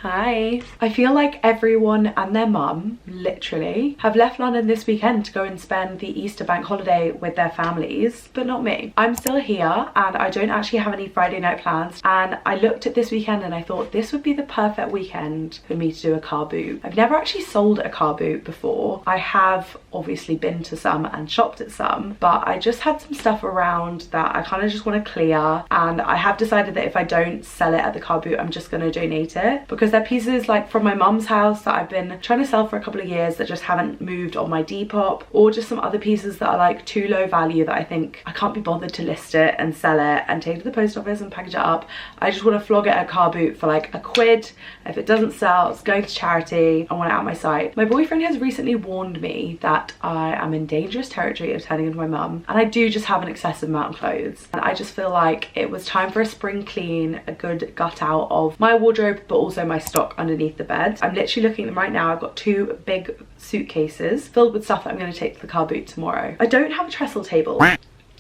Hi. I feel like everyone and their mum, literally, have left London this weekend to go and spend the Easter bank holiday with their families, but not me. I'm still here and I don't actually have any Friday night plans, and I looked at this weekend and I thought this would be the perfect weekend for me to do a car boot. I've never actually sold a car boot before. I have obviously been to some and shopped at some, but I just had some stuff around that I kind of just want to clear, and I have decided that if I don't sell it at the car boot, I'm just going to donate it, because they're pieces like from my mum's house that I've been trying to sell for a couple of years that just haven't moved on my depop, or just some other pieces that are like too low value that I think I can't be bothered to list it and sell it and take it to the post office and package it up. I just want to flog it at a car boot for like £1. If it doesn't sell, it's going to charity. I want it out my sight. My boyfriend has recently warned me that I am in dangerous territory of turning into my mum, and I do just have an excessive amount of clothes, and I just feel like it was time for a spring clean, a good gut out of my wardrobe, but also my stock underneath the bed. I'm literally looking at them right now. I've got 2 big suitcases filled with stuff that I'm going to take to the car boot tomorrow. I don't have a trestle table.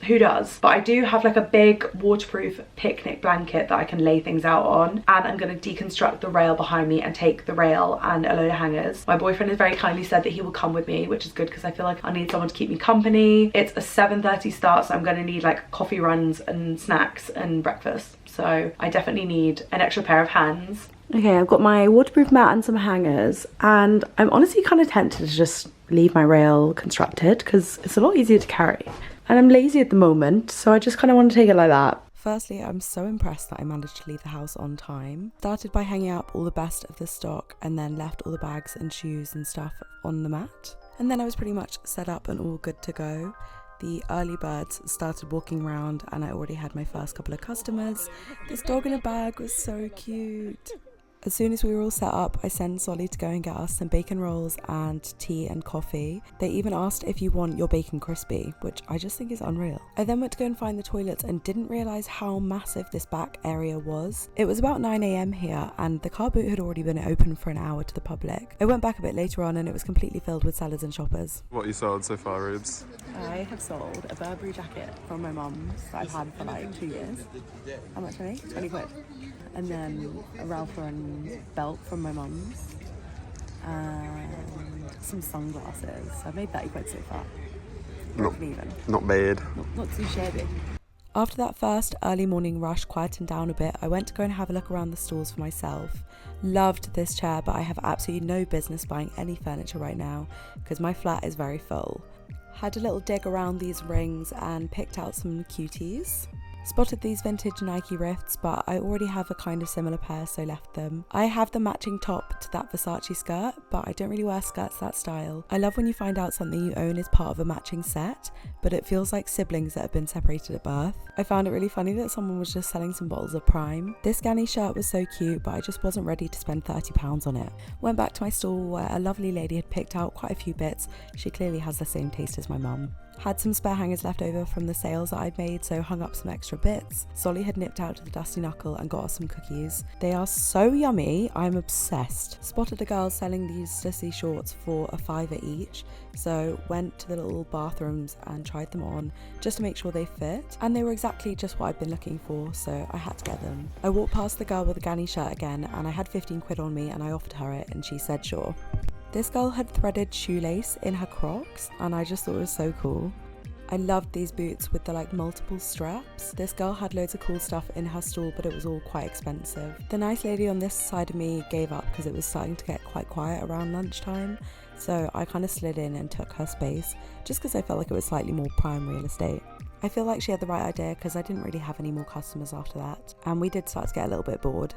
Who does? But I do have like a big waterproof picnic blanket that I can lay things out on, and I'm going to deconstruct the rail behind me and take the rail and a load of hangers. My boyfriend has very kindly said that he will come with me, which is good because I feel like I need someone to keep me company. It's a 7:30 start, so I'm going to need like coffee runs and snacks and breakfast, so I definitely need an extra pair of hands. Okay, I've got my waterproof mat and some hangers, and I'm honestly kind of tempted to just leave my rail constructed because it's a lot easier to carry. And I'm lazy at the moment, so I just kind of want to take it like that. Firstly, I'm so impressed that I managed to leave the house on time. Started by hanging up all the best of the stock and then left all the bags and shoes and stuff on the mat. And then I was pretty much set up and all good to go. The early birds started walking around and I already had my first couple of customers. This dog in a bag was so cute. As soon as we were all set up, I sent Solly to go and get us some bacon rolls and tea and coffee. They even asked if you want your bacon crispy, which I just think is unreal. I then went to go and find the toilets and didn't realise how massive this back area was. It was about 9 AM here and the car boot had already been open for an hour to the public. I went back a bit later on and it was completely filled with sellers and shoppers. What you sold so far, Rubes? I have sold a Burberry jacket from my mum's that I've had for like 2 years. How much money? 20 quid. And then a Ralph Lauren belt from my mum's, and some sunglasses. I've made 30 quid so far. Not bad. Not too shabby. After that first early morning rush quietened down a bit, I went to go and have a look around the stalls for myself. Loved this chair, but I have absolutely no business buying any furniture right now because my flat is very full. Had a little dig around these rings and picked out some cuties. Spotted these vintage Nike Rifts, but I already have a kind of similar pair, so left them. I have the matching top to that Versace skirt, but I don't really wear skirts that style. I love when you find out something you own is part of a matching set, but it feels like siblings that have been separated at birth. I found it really funny that someone was just selling some bottles of Prime. This Ganni shirt was so cute, but I just wasn't ready to spend £30 on it. Went back to my stall where a lovely lady had picked out quite a few bits. She clearly has the same taste as my mum. Had some spare hangers left over from the sales that I'd made, so hung up some extra bits. Solly had nipped out to the Dusty Knuckle and got us some cookies. They are so yummy, I'm obsessed. Spotted a girl selling these Stussy shorts for £5 each, so went to the little bathrooms and tried them on just to make sure they fit, and they were exactly just what I'd been looking for, so I had to get them. I walked past the girl with the Ganni shirt again and I had 15 quid on me and I offered her it and she said sure. This girl had threaded shoelace in her Crocs and I just thought it was so cool. I loved these boots with the like multiple straps. This girl had loads of cool stuff in her stall, but it was all quite expensive. The nice lady on this side of me gave up because it was starting to get quite quiet around lunchtime, so I kind of slid in and took her space just because I felt like it was slightly more prime real estate. I feel like she had the right idea because I didn't really have any more customers after that, and we did start to get a little bit bored.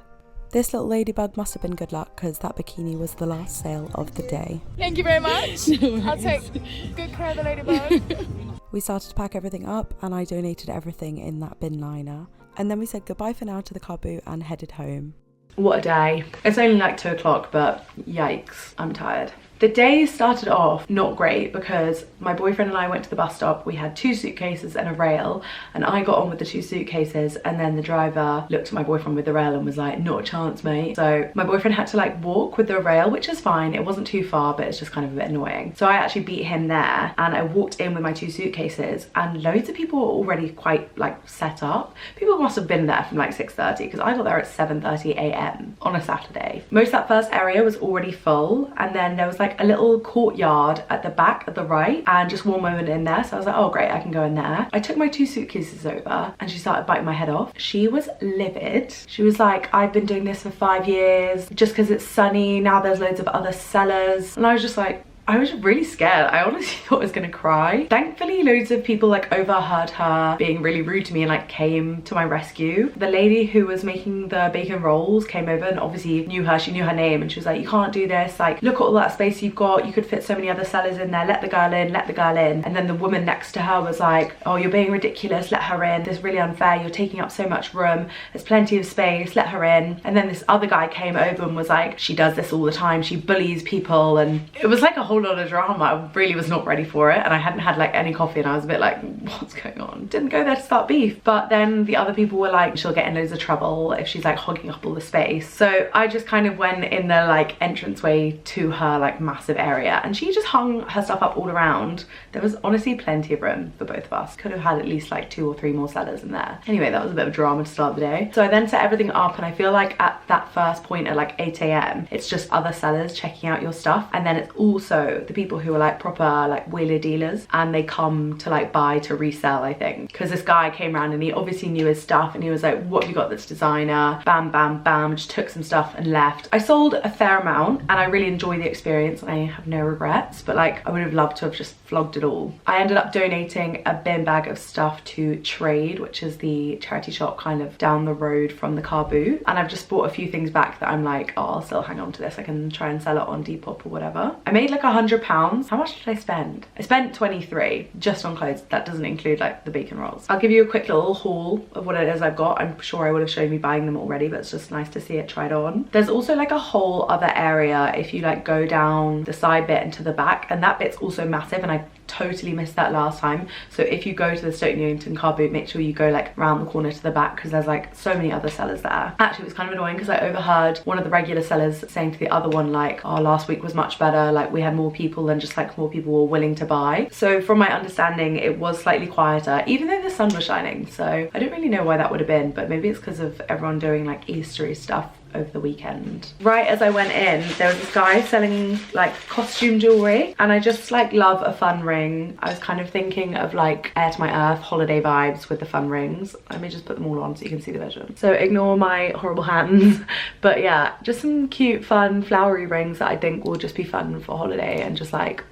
This little ladybug must have been good luck because that bikini was the last sale of the day. Thank you very much. I'll take good care of the ladybug. We started to pack everything up and I donated everything in that bin liner. And then we said goodbye for now to the car boot and headed home. What a day. It's only like 2 o'clock, but yikes, I'm tired. The day started off not great because my boyfriend and I went to the bus stop. We had 2 suitcases and a rail, and I got on with the 2 suitcases, and then the driver looked at my boyfriend with the rail and was like, not a chance, mate. So my boyfriend had to like walk with the rail, which is fine. It wasn't too far, but it's just kind of a bit annoying. So I actually beat him there, and I walked in with my 2 suitcases, and loads of people were already quite like set up. People must have been there from like 6:30 because I got there at 7:30 a.m. on a Saturday. Most of that first area was already full, and then there was like a little courtyard at the back at the right, and just one woman in there. So I was like, oh great, I can go in there. I took my 2 suitcases over, and she started biting my head off. She was livid. She was like, I've been doing this for 5 years. Just because it's sunny, now there's loads of other sellers. And I was just like, I was really scared. I honestly thought I was gonna cry. Thankfully, loads of people like overheard her being really rude to me and like came to my rescue. The lady who was making the bacon rolls came over and obviously knew her. She knew her name, and she was like, you can't do this. Like, look at all that space you've got. You could fit so many other sellers in there. Let the girl in, let the girl in. And then the woman next to her was like, oh, you're being ridiculous. Let her in. This is really unfair. You're taking up so much room. There's plenty of space. Let her in. And then this other guy came over and was like, she does this all the time. She bullies people. And it was like a whole lot of drama. I really was not ready for it, and I hadn't had like any coffee, and I was a bit like, what's going on? Didn't go there to start beef. But then the other people were like, she'll get in loads of trouble if she's like hogging up all the space. So I just kind of went in the like entranceway to her like massive area, and she just hung her stuff up all around. There was honestly plenty of room for both of us. Could have had at least like 2 or 3 more sellers in there. Anyway, that was a bit of drama to start the day. So I then set everything up, and I feel like at that first point at like 8 a.m, it's just other sellers checking out your stuff, and then it's also the people who are like proper like wheeler dealers, and they come to like buy to resell, I think. Because this guy came around and he obviously knew his stuff, and he was like, what have you got that's designer? Bam, bam, bam. Just took some stuff and left. I sold a fair amount, and I really enjoyed the experience, and I have no regrets, but like I would have loved to have just vlogged it all. I ended up donating a bin bag of stuff to Trade, which is the charity shop kind of down the road from the car boot, and I've just bought a few things back that I'm like, oh, I'll still hang on to this. I can try and sell it on Depop or whatever. I made like £100. How much did I spend? I spent 23 just on clothes. That doesn't include like the bacon rolls. I'll give you a quick little haul of what it is I've got. I'm sure I would have shown you buying them already, but it's just nice to see it tried on. There's also like a whole other area if you like go down the side bit and to the back, and that bit's also massive, and I totally missed that last time. So if you go to the Stoke Newington car boot, make sure you go like around the corner to the back, because there's like so many other sellers there. Actually, it was kind of annoying because I overheard one of the regular sellers saying to the other one like, oh, last week was much better, like we had more people and just like more people were willing to buy. So from my understanding, it was slightly quieter, even though the sun was shining. So I don't really know why that would have been, but maybe it's because of everyone doing like Eastery stuff over the weekend. Right as I went in, there was this guy selling like costume jewelry, and I just like love a fun ring. I was kind of thinking of like Air to My Earth holiday vibes with the fun rings. Let me just put them all on so you can see the vision. So ignore my horrible hands. But yeah, just some cute fun flowery rings that I think will just be fun for holiday, and just like,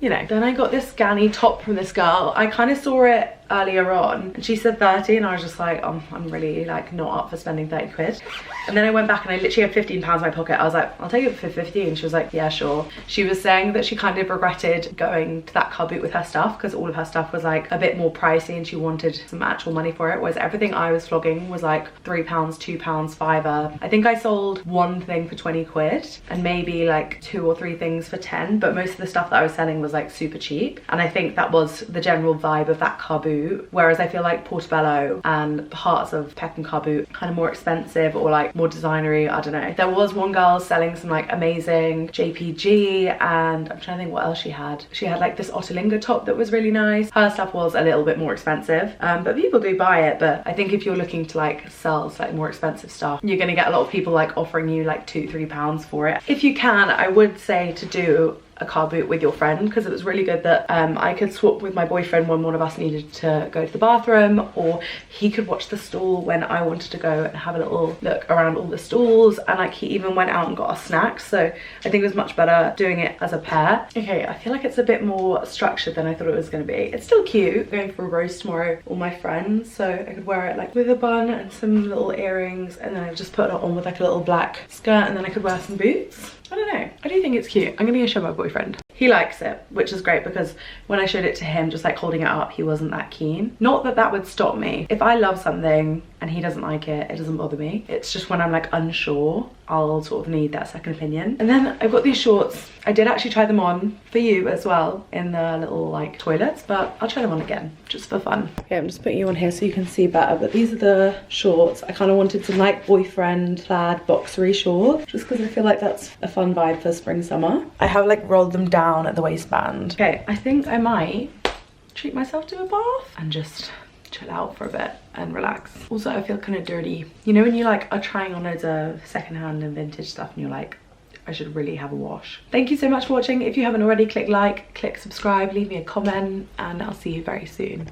you know. Then I got this Ganni top from this girl. I kind of saw it earlier on, and she said 30, and I was just like, I'm really like not up for spending 30 quid. And then I went back and I literally had £15 in my pocket. I was like, I'll take it for 50, and she was like, yeah, sure. She was saying that she kind of regretted going to that car boot with her stuff because all of her stuff was like a bit more pricey, and she wanted some actual money for it, whereas everything I was vlogging was like £3, £2, £5. I think I sold one thing for 20 quid and maybe like 2 or 3 things for 10, but most of the stuff that I was selling was like super cheap, and I think that was the general vibe of that car boot. Whereas I feel like Portobello and parts of Peckham car boot kind of more expensive or like more designery. I don't know. There was one girl selling some like amazing JPG, and I'm trying to think what else she had. She had like this Otterlinger top that was really nice. Her stuff was a little bit more expensive, but people do buy it. But I think if you're looking to like sell slightly more expensive stuff, you're gonna get a lot of people like offering you like £2–3 for it. If you can, I would say to do a car boot with your friend, because it was really good that I could swap with my boyfriend when one of us needed to go to the bathroom, or he could watch the stall when I wanted to go and have a little look around all the stalls, and like he even went out and got us snacks. So I think it was much better doing it as a pair. Okay, I feel like it's a bit more structured than I thought it was going to be. It's still cute. I'm going for a roast tomorrow with all my friends, so I could wear it like with a bun and some little earrings, and then I've just put it on with like a little black skirt, and then I could wear some boots. I don't know. I do think it's cute. I'm gonna go show my boyfriend. He likes it, which is great, because when I showed it to him, just like holding it up, he wasn't that keen. Not that that would stop me. If I love something, and he doesn't like it, it doesn't bother me. It's just when I'm like unsure, I'll sort of need that second opinion. And then I've got these shorts. I did actually try them on for you as well in the little like toilets, but I'll try them on again just for fun. Okay, I'm just putting you on here so you can see better, but these are the shorts. I kind of wanted some like boyfriend plaid boxery shorts just because I feel like that's a fun vibe for spring summer. I have like rolled them down at the waistband. Okay, I think I might treat myself to a bath and just chill out for a bit and relax. Also, I feel kind of dirty. You know when you like are trying on loads of secondhand and vintage stuff and you're like, I should really have a wash. Thank you so much for watching. If you haven't already, click like, click subscribe, leave me a comment, and I'll see you very soon.